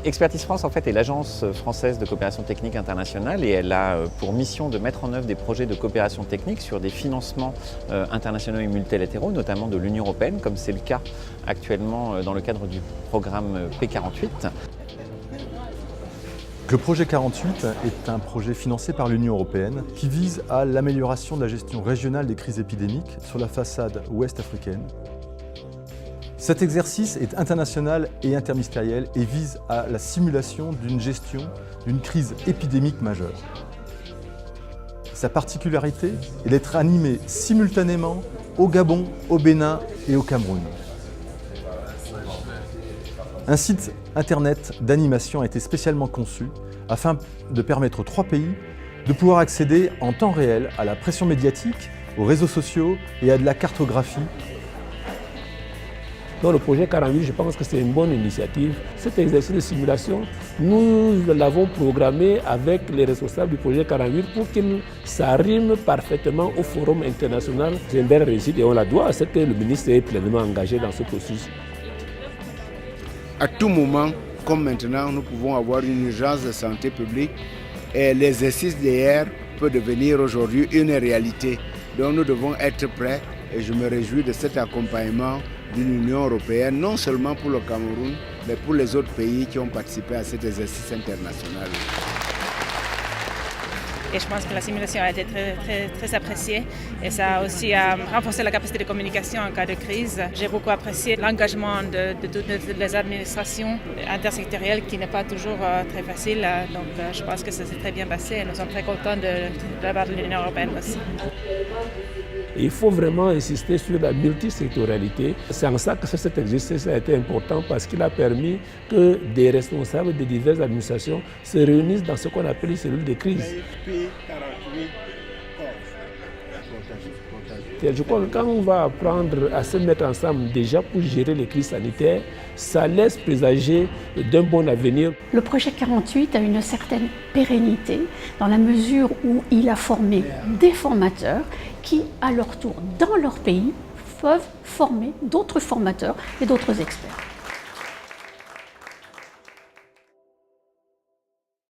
Expertise France en fait est l'agence française de coopération technique internationale et elle a pour mission de mettre en œuvre des projets de coopération technique sur des financements internationaux et multilatéraux, notamment de l'Union européenne, comme c'est le cas actuellement dans le cadre du programme P48. Le projet 48 est un projet financé par l'Union européenne qui vise à l'amélioration de la gestion régionale des crises épidémiques sur la façade ouest africaine. Cet exercice est international et interministériel et vise à la simulation d'une gestion d'une crise épidémique majeure. Sa particularité est d'être animé simultanément au Gabon, au Bénin et au Cameroun. Un site internet d'animation a été spécialement conçu afin de permettre aux 3 pays de pouvoir accéder en temps réel à la pression médiatique, aux réseaux sociaux et à de la cartographie. Dans le projet 48, je pense que c'est une bonne initiative. Cet exercice de simulation, nous l'avons programmé avec les responsables du projet 48 pour qu'il s'arrime parfaitement au forum international. C'est une belle réussite et on la doit à ce que le ministre est pleinement engagé dans ce processus. À tout moment, comme maintenant, nous pouvons avoir une urgence de santé publique et l'exercice d'hier peut devenir aujourd'hui une réalité. Donc nous devons être prêts et je me réjouis de cet accompagnement d'une Union européenne, non seulement pour le Cameroun, mais pour les autres pays qui ont participé à cet exercice international. Et je pense que la simulation a été très appréciée et ça a aussi renforcé la capacité de communication en cas de crise. J'ai beaucoup apprécié l'engagement de toutes les administrations intersectorielles qui n'est pas toujours très facile. Donc je pense que ça s'est très bien passé et nous sommes très contents de la part de l'Union européenne aussi. Il faut vraiment insister sur la multisectorialité. C'est en ça que cet exercice a été important parce qu'il a permis que des responsables de diverses administrations se réunissent dans ce qu'on appelle les cellules de crise. Je crois que quand on va apprendre à se mettre ensemble déjà pour gérer les crises sanitaires, ça laisse présager d'un bon avenir. Le projet 48 a une certaine pérennité dans la mesure où il a formé des formateurs qui, à leur tour, dans leur pays, peuvent former d'autres formateurs et d'autres experts.